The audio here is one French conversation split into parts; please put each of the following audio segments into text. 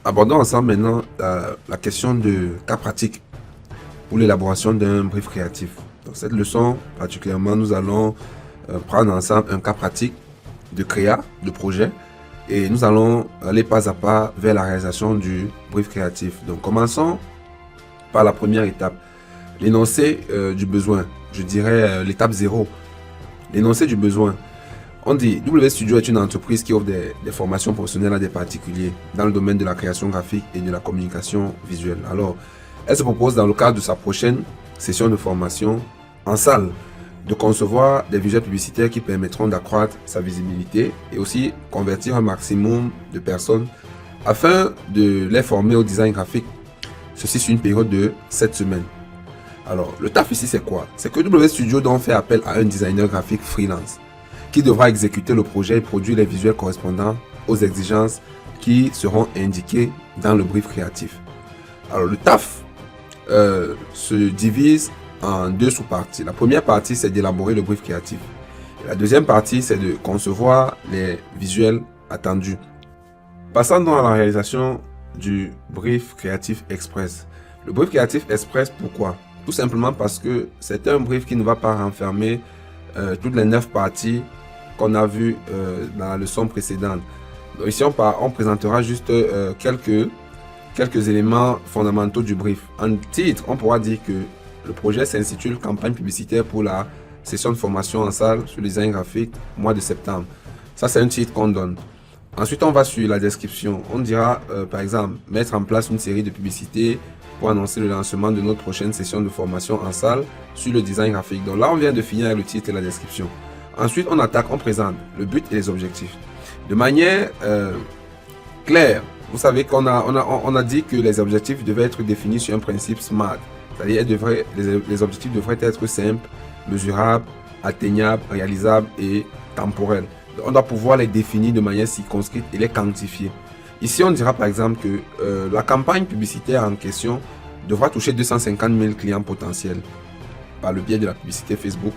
Abordons ensemble maintenant la question de cas pratique pour l'élaboration d'un brief créatif. Dans cette leçon, particulièrement, nous allons prendre ensemble un cas pratique de créa, de projet, et nous allons aller pas à pas vers la réalisation du brief créatif. Donc, commençons par la première étape, l'énoncé du besoin. Je dirais l'étape 0, l'énoncé du besoin. On dit W Studio est une entreprise qui offre des formations professionnelles à des particuliers dans le domaine de la création graphique et de la communication visuelle. Alors, elle se propose dans le cadre de sa prochaine session de formation en salle de concevoir des visuels publicitaires qui permettront d'accroître sa visibilité et aussi convertir un maximum de personnes afin de les former au design graphique. Ceci sur une période de 7 semaines. Alors, le taf ici c'est quoi? C'est que W Studio donc fait appel à un designer graphique freelance qui devra exécuter le projet et produire les visuels correspondant aux exigences qui seront indiquées dans le brief créatif. Alors le taf se divise en deux sous-parties. La première partie, c'est d'élaborer le brief créatif. Et la deuxième partie, c'est de concevoir les visuels attendus. Passons donc à la réalisation du brief créatif express. Le brief créatif express, pourquoi? Tout simplement parce que c'est un brief qui ne va pas renfermer toutes les 9 parties qu'on a vu dans la leçon précédente. Donc ici, on présentera juste quelques éléments fondamentaux du brief. En titre, on pourra dire que le projet s'intitule Campagne publicitaire pour la session de formation en salle sur le design graphique mois de septembre. Ça, c'est un titre qu'on donne. Ensuite, on va sur la description. On dira, par exemple, mettre en place une série de publicités pour annoncer le lancement de notre prochaine session de formation en salle sur le design graphique. Donc là, on vient de finir avec le titre et la description. Ensuite, on attaque, on présente le but et les objectifs. De manière claire, vous savez qu'on a dit que les objectifs devaient être définis sur un principe SMART. C'est-à-dire les objectifs devraient être simples, mesurables, atteignables, réalisables et temporels. On doit pouvoir les définir de manière circonscrite et les quantifier. Ici, on dira par exemple que la campagne publicitaire en question devra toucher 250 000 clients potentiels par le biais de la publicité Facebook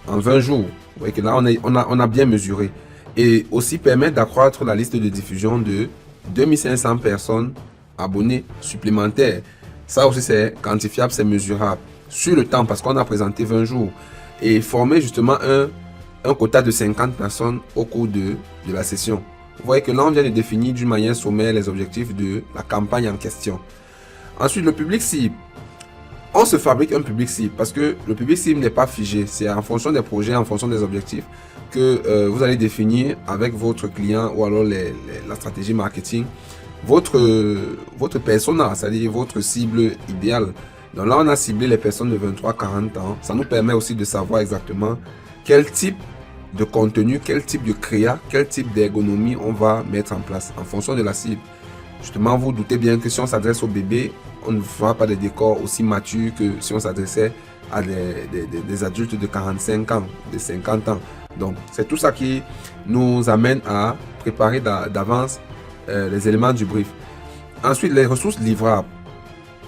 en 20 jours. Vous voyez que là, on a bien mesuré. Et aussi permettre d'accroître la liste de diffusion de 2500 personnes abonnées supplémentaires. Ça aussi, c'est quantifiable, c'est mesurable. Sur le temps, parce qu'on a présenté 20 jours. Et former justement un quota de 50 personnes au cours de la session. Vous voyez que là, on vient de définir d'une manière sommaire les objectifs de la campagne en question. Ensuite, le public cible. On se fabrique un public cible parce que le public cible n'est pas figé. C'est en fonction des projets, en fonction des objectifs que vous allez définir avec votre client ou alors la stratégie marketing votre persona, c'est-à-dire votre cible idéale. Donc là, on a ciblé les personnes de 23 à 40 ans. Ça nous permet aussi de savoir exactement quel type de contenu, quel type de créa, quel type d'ergonomie on va mettre en place en fonction de la cible. Justement, vous doutez bien que si on s'adresse aux bébés, on ne fera pas des décors aussi matures que si on s'adressait à des adultes de 45 ans, de 50 ans. Donc, c'est tout ça qui nous amène à préparer d'avance les éléments du brief. Ensuite, les ressources livrables.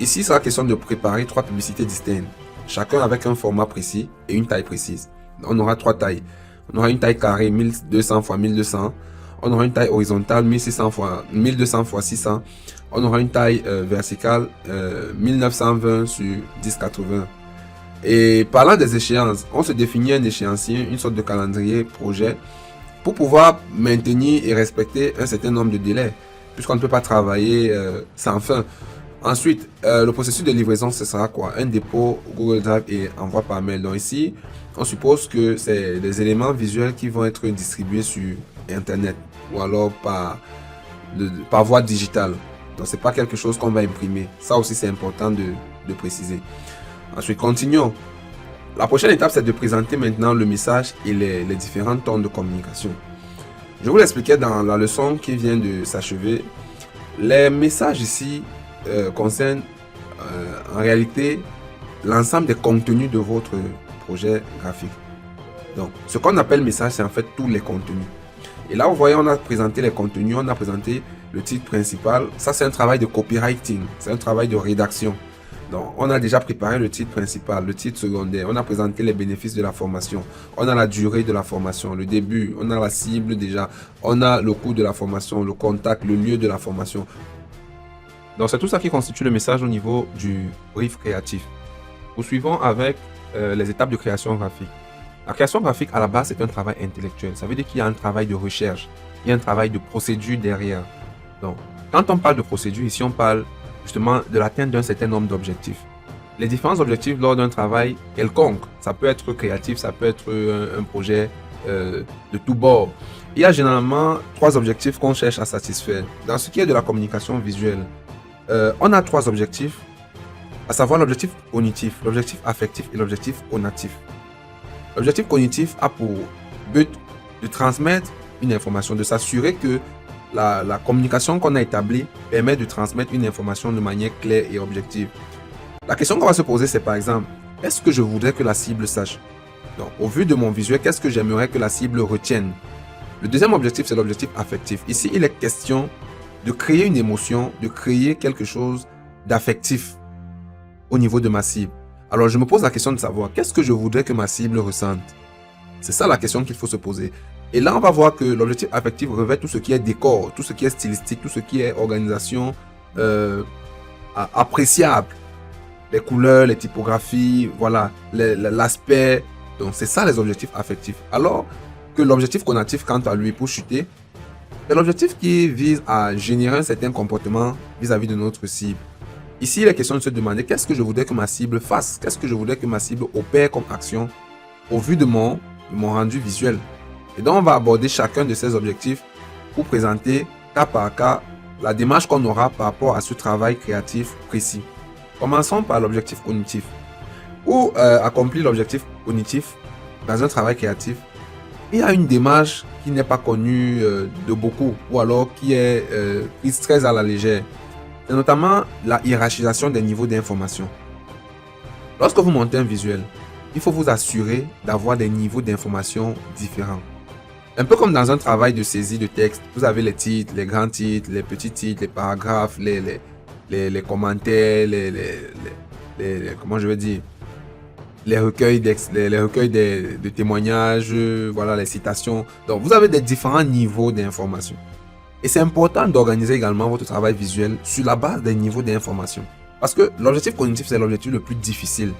Ici, il sera question de préparer 3 publicités distinctes, chacun avec un format précis et une taille précise. On aura 3 tailles. On aura une taille carrée 1200 x 1200. On aura une taille horizontale 1200 x 600. On aura une taille verticale 1920 sur 1080. Et parlant des échéances, on se définit un échéancier, une sorte de calendrier projet pour pouvoir maintenir et respecter un certain nombre de délais, puisqu'on ne peut pas travailler sans fin. Ensuite, le processus de livraison, ce sera quoi? Un dépôt Google Drive et envoi par mail. Donc ici, on suppose que c'est des éléments visuels qui vont être distribués sur Internet ou alors par voie digitale. Donc c'est pas quelque chose qu'on va imprimer. Ça aussi, c'est important de préciser. Ensuite, continuons. La prochaine étape, c'est de présenter maintenant le message et les différents tons de communication. Je vous l'expliquais dans la leçon qui vient de s'achever. Les messages ici concernent en réalité l'ensemble des contenus de votre projet graphique. Donc, ce qu'on appelle message, c'est en fait tous les contenus. Et là, vous voyez, on a présenté les contenus, on a présenté le titre principal. Ça, c'est un travail de copywriting, c'est un travail de rédaction. Donc, on a déjà préparé le titre principal, le titre secondaire. On a présenté les bénéfices de la formation. On a la durée de la formation, le début. On a la cible déjà. On a le coût de la formation, le contact, le lieu de la formation. Donc, c'est tout ça qui constitue le message au niveau du brief créatif. Poursuivons avec les étapes de création graphique. La création graphique, à la base, c'est un travail intellectuel. Ça veut dire qu'il y a un travail de recherche, il y a un travail de procédure derrière. Donc, quand on parle de procédure, ici, on parle justement de l'atteinte d'un certain nombre d'objectifs. Les différents objectifs lors d'un travail quelconque, ça peut être créatif, ça peut être un projet de tout bord. Il y a généralement 3 objectifs qu'on cherche à satisfaire. Dans ce qui est de la communication visuelle, on a 3 objectifs, à savoir l'objectif cognitif, l'objectif affectif et l'objectif conatif. L'objectif cognitif a pour but de transmettre une information, de s'assurer que la communication qu'on a établie permet de transmettre une information de manière claire et objective. La question qu'on va se poser, c'est par exemple, est-ce que je voudrais que la cible sache? Donc, au vu de mon visuel, qu'est-ce que j'aimerais que la cible retienne? Le deuxième objectif, c'est l'objectif affectif. Ici, il est question de créer une émotion, de créer quelque chose d'affectif au niveau de ma cible. Alors, je me pose la question de savoir, qu'est-ce que je voudrais que ma cible ressente? C'est ça la question qu'il faut se poser. Et là, on va voir que l'objectif affectif revêt tout ce qui est décor, tout ce qui est stylistique, tout ce qui est organisation appréciable. Les couleurs, les typographies, voilà, l'aspect. Donc, c'est ça les objectifs affectifs. Alors que l'objectif conatif, quant à lui, pour chuter, c'est l'objectif qui vise à générer un certain comportement vis-à-vis de notre cible. Ici, il est question de se demander qu'est-ce que je voudrais que ma cible fasse, qu'est-ce que je voudrais que ma cible opère comme action au vu de mon rendu visuel. Et donc, on va aborder chacun de ces objectifs pour présenter cas par cas la démarche qu'on aura par rapport à ce travail créatif précis. Commençons par l'objectif cognitif. Pour accomplir l'objectif cognitif dans un travail créatif, il y a une démarche qui n'est pas connue de beaucoup ou alors qui est prise très à la légère. C'est notamment la hiérarchisation des niveaux d'information. Lorsque vous montez un visuel, il faut vous assurer d'avoir des niveaux d'information différents. Un peu comme dans un travail de saisie de texte, vous avez les titres, les grands titres, les petits titres, les paragraphes, les commentaires, comment je vais dire, les recueils de témoignages, voilà, les citations. Donc, vous avez des différents niveaux d'information. Et c'est important d'organiser également votre travail visuel sur la base des niveaux d'information. Parce que l'objectif cognitif, c'est l'objectif le plus difficile.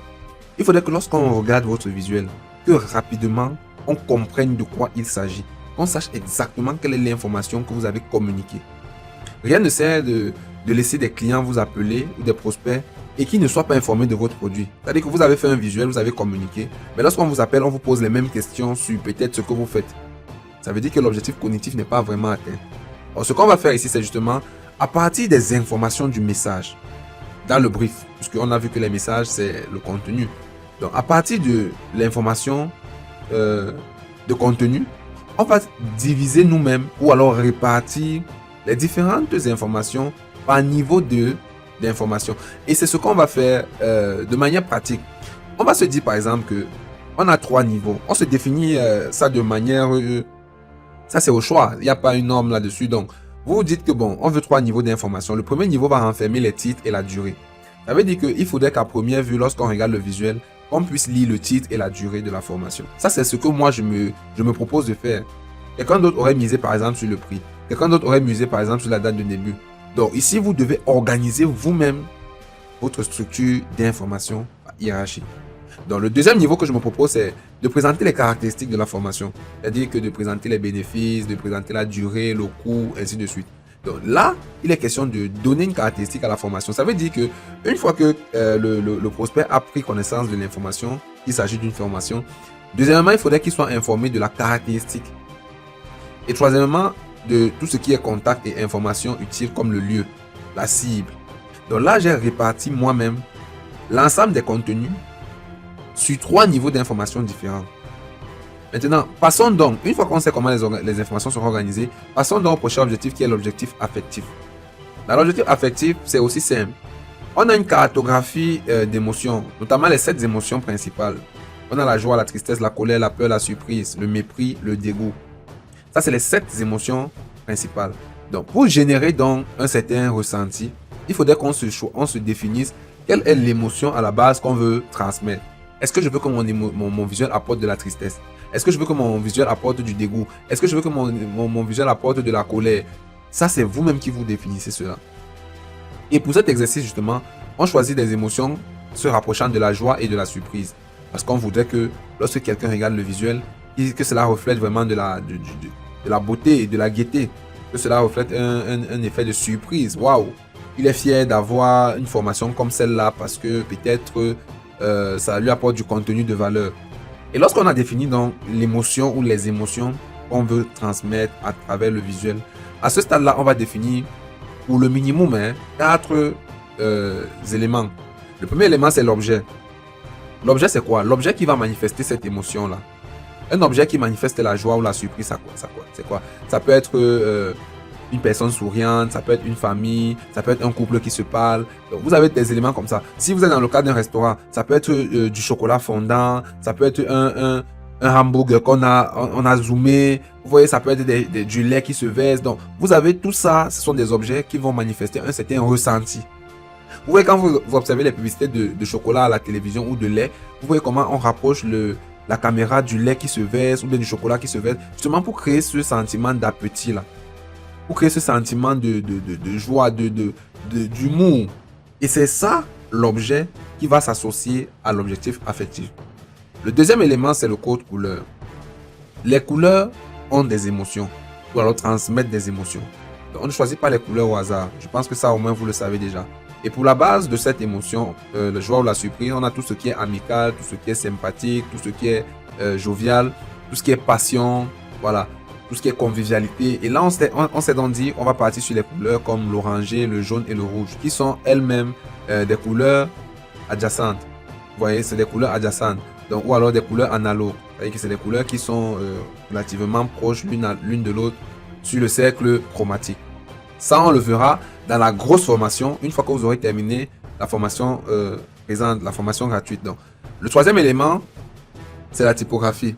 Il faudrait que lorsqu'on regarde votre visuel, que rapidement, on comprenne de quoi il s'agit. Qu'on sache exactement quelle est l'information que vous avez communiquée. Rien ne sert de laisser des clients vous appeler ou des prospects et qui ne soient pas informés de votre produit. C'est-à-dire que vous avez fait un visuel, vous avez communiqué, mais lorsqu'on vous appelle, on vous pose les mêmes questions sur peut-être ce que vous faites. Ça veut dire que l'objectif cognitif n'est pas vraiment atteint. Alors, ce qu'on va faire ici, c'est justement à partir des informations du message, dans le brief, puisqu'on a vu que les messages, c'est le contenu. Donc, à partir de l'information de contenu, on va diviser nous-mêmes ou alors répartir les différentes informations par niveau d'information. Et c'est ce qu'on va faire de manière pratique. On va se dire par exemple que on a 3 niveaux. On se définit ça de manière... ça c'est au choix. Il n'y a pas une norme là-dessus. Donc, vous vous dites que bon, on veut 3 niveaux d'information. Le premier niveau va renfermer les titres et la durée. Ça veut dire qu'il faudrait qu'à première vue, lorsqu'on regarde le visuel, on puisse lire le titre et la durée de la formation. Ça, c'est ce que moi, je me propose de faire. Quelqu'un d'autre aurait misé par exemple sur le prix. Quelqu'un d'autre aurait misé par exemple sur la date de début. Donc ici, vous devez organiser vous-même votre structure d'information hiérarchie. Donc le deuxième niveau que je me propose, c'est de présenter les caractéristiques de la formation. C'est-à-dire que de présenter les bénéfices, de présenter la durée, le coût, ainsi de suite. Donc là, il est question de donner une caractéristique à la formation. Ça veut dire que une fois que le prospect a pris connaissance de l'information, il s'agit d'une formation. Deuxièmement, il faudrait qu'il soit informé de la caractéristique. Et troisièmement, de tout ce qui est contact et information utile comme le lieu, la cible. Donc là, j'ai réparti moi-même l'ensemble des contenus sur 3 niveaux d'information différents. Maintenant, passons donc, une fois qu'on sait comment les informations sont organisées, passons donc au prochain objectif qui est l'objectif affectif. Dans l'objectif affectif, c'est aussi simple. On a une cartographie d'émotions, notamment les 7 émotions principales. On a la joie, la tristesse, la colère, la peur, la surprise, le mépris, le dégoût. Ça, c'est les 7 émotions principales. Donc, pour générer donc un certain ressenti, il faudrait qu'on se définisse quelle est l'émotion à la base qu'on veut transmettre. Est-ce que je veux que mon visuel apporte de la tristesse? Est-ce que je veux que mon visuel apporte du dégoût? Est-ce que je veux que mon visuel apporte de la colère? Ça, c'est vous-même qui vous définissez cela. Et pour cet exercice, justement, on choisit des émotions se rapprochant de la joie et de la surprise. Parce qu'on voudrait que lorsque quelqu'un regarde le visuel, que cela reflète vraiment de la beauté et de la gaieté. Que cela reflète un effet de surprise. Waouh! Il est fier d'avoir une formation comme celle-là parce que peut-être ça lui apporte du contenu de valeur. Et lorsqu'on a défini donc l'émotion ou les émotions qu'on veut transmettre à travers le visuel, à ce stade-là, on va définir pour le minimum 4 éléments. Le premier élément, c'est l'objet. L'objet, c'est quoi? L'objet qui va manifester cette émotion-là. Un objet qui manifeste la joie ou la surprise, c'est quoi? Ça peut être une personne souriante, ça peut être une famille, ça peut être un couple qui se parle. Donc, vous avez des éléments comme ça. Si vous êtes dans le cadre d'un restaurant, ça peut être du chocolat fondant, ça peut être un hamburger qu'on a zoomé. Vous voyez, ça peut être du lait qui se verse. Donc, vous avez tout ça, ce sont des objets qui vont manifester un certain ressenti. Vous voyez, quand vous observez les publicités de chocolat à la télévision ou de lait, vous voyez comment on rapproche la caméra du lait qui se verse ou bien du chocolat qui se verse, justement pour créer ce sentiment d'appétit là. Pour créer ce sentiment de joie, d'humour. Et c'est ça l'objet qui va s'associer à l'objectif affectif. Le deuxième élément, c'est le code couleur. Les couleurs ont des émotions, ou alors transmettent des émotions. Donc, on ne choisit pas les couleurs au hasard. Je pense que ça, au moins, vous le savez déjà. Et pour la base de cette émotion, la joie ou la surprise, on a tout ce qui est amical, tout ce qui est sympathique, tout ce qui est jovial, tout ce qui est passion, voilà, tout ce qui est convivialité. Et là, on s'est donc dit, on va partir sur les couleurs comme l'orangé, le jaune et le rouge, qui sont elles-mêmes des couleurs adjacentes. Vous voyez, c'est des couleurs adjacentes. Donc, ou alors des couleurs analogues. C'est-à-dire que c'est des couleurs qui sont relativement proches l'une de l'autre sur le cercle chromatique. Ça, on le verra dans la grosse formation, une fois que vous aurez terminé la formation présente, la formation gratuite. Donc, le troisième élément, c'est la typographie.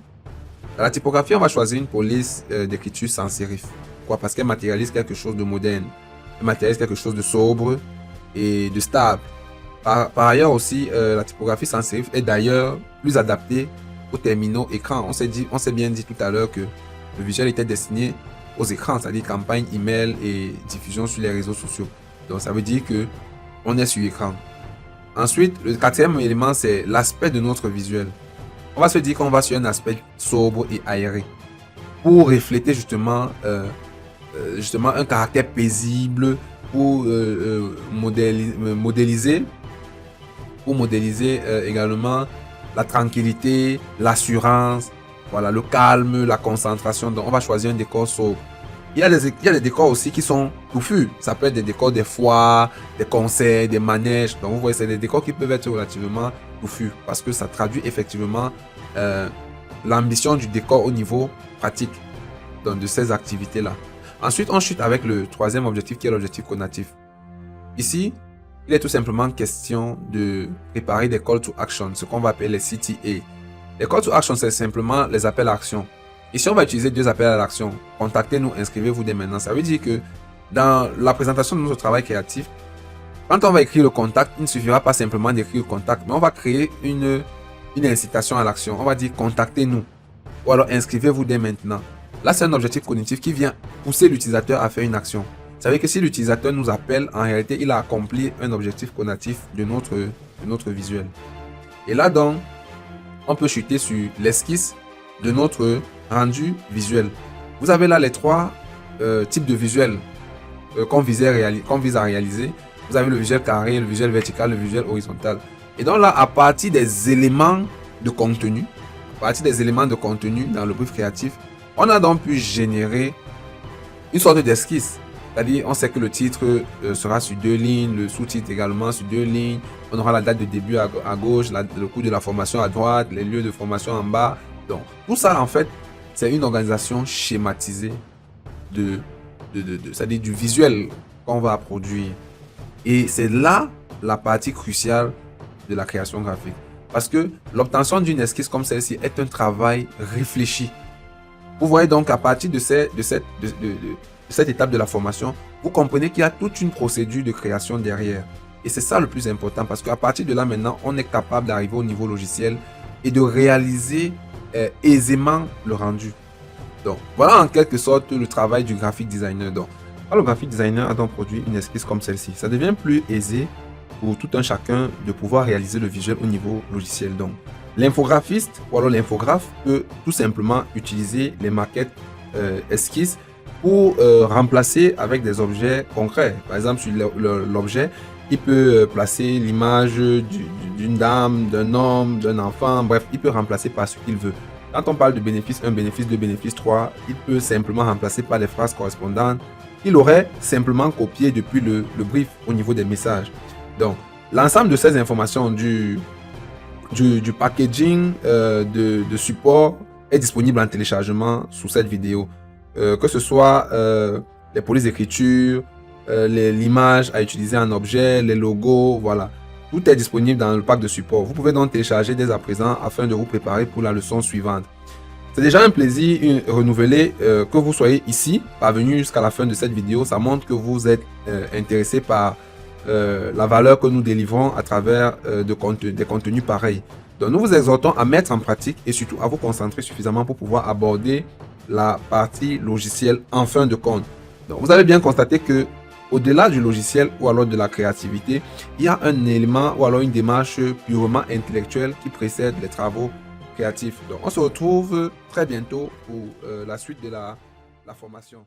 Dans la typographie, on va choisir une police d'écriture sans sérif. Pourquoi? Parce qu'elle matérialise quelque chose de moderne. Elle matérialise quelque chose de sobre et de stable. Par ailleurs aussi, la typographie sans sérif est d'ailleurs plus adaptée aux terminaux écran. On s'est bien dit tout à l'heure que le visuel était destiné aux écrans, c'est-à-dire campagne, email et diffusion sur les réseaux sociaux. Donc ça veut dire que on est sur écran. Ensuite, le quatrième élément, c'est l'aspect de notre visuel. On va se dire qu'on va sur un aspect sobre et aéré pour refléter justement un caractère paisible, pour modéliser également la tranquillité, l'assurance, voilà, le calme, la concentration. Donc, on va choisir un décor sobre. Il y a des décors aussi qui sont touffus. Ça peut être des décors des foires, des concerts, des manèges. Donc, vous voyez, c'est des décors qui peuvent être relativement touffus parce que ça traduit effectivement l'ambition du décor au niveau pratique donc, de ces activités-là. Ensuite, on chute avec le troisième objectif qui est l'objectif cognitif. Ici, il est tout simplement question de préparer des call to action, ce qu'on va appeler les CTA. Les call to action, c'est simplement les appels à action. Ici, on va utiliser 2 appels à l'action. Contactez-nous, inscrivez-vous dès maintenant. Ça veut dire que dans la présentation de notre travail créatif, quand on va écrire le contact, il ne suffira pas simplement d'écrire le contact, mais on va créer une incitation à l'action. On va dire contactez-nous ou alors inscrivez-vous dès maintenant. Là, c'est un objectif cognitif qui vient pousser l'utilisateur à faire une action. Ça veut dire que si l'utilisateur nous appelle, en réalité, il a accompli un objectif cognitif de notre visuel. Et là, donc, on peut chuter sur l'esquisse de notre rendu visuel. Vous avez là les 3 types de visuels qu'on vise à réaliser. Vous avez le visuel carré, le visuel vertical, le visuel horizontal. Et donc là, à partir des éléments de contenu, dans le brief créatif, on a donc pu générer une sorte d'esquisse. C'est-à-dire, on sait que le titre sera sur 2 lignes, le sous-titre également sur 2 lignes. On aura la date de début à gauche, le coût de la formation à droite, les lieux de formation en bas. Donc, tout ça, en fait, c'est une organisation schématisée c'est-à-dire du visuel qu'on va produire. Et c'est là la partie cruciale de la création graphique. Parce que l'obtention d'une esquisse comme celle-ci est un travail réfléchi. Vous voyez donc à partir de cette étape de la formation, vous comprenez qu'il y a toute une procédure de création derrière. Et c'est ça le plus important parce qu'à partir de là maintenant, on est capable d'arriver au niveau logiciel et de réaliser aisément le rendu. Donc voilà en quelque sorte le travail du graphic designer. Donc Quand le graphic designer a donc produit une esquisse comme celle-ci, ça devient plus aisé pour tout un chacun de pouvoir réaliser le visuel au niveau logiciel. Donc, l'infographiste ou alors l'infographe peut tout simplement utiliser les maquettes esquisses pour remplacer avec des objets concrets. Par exemple, sur l'objet, il peut placer l'image d'une dame, d'un homme, d'un enfant, bref, il peut remplacer par ce qu'il veut. Quand on parle de bénéfice 1, bénéfice 2, bénéfice 3, il peut simplement remplacer par les phrases correspondantes. Il aurait simplement copié depuis le brief au niveau des messages. Donc, l'ensemble de ces informations du packaging de support est disponible en téléchargement sous cette vidéo. Que ce soit les polices d'écriture, l'image à utiliser en objet, les logos, voilà. Tout est disponible dans le pack de support. Vous pouvez donc télécharger dès à présent afin de vous préparer pour la leçon suivante. C'est déjà un plaisir renouvelé que vous soyez ici, parvenu jusqu'à la fin de cette vidéo. Ça montre que vous êtes intéressé par la valeur que nous délivrons à travers des contenus pareils. Donc nous vous exhortons à mettre en pratique et surtout à vous concentrer suffisamment pour pouvoir aborder la partie logicielle en fin de compte. Donc vous avez bien constaté que au-delà du logiciel ou alors de la créativité, il y a un élément ou alors une démarche purement intellectuelle qui précède les travaux créatifs. Donc on se retrouve très bientôt pour la suite de la formation.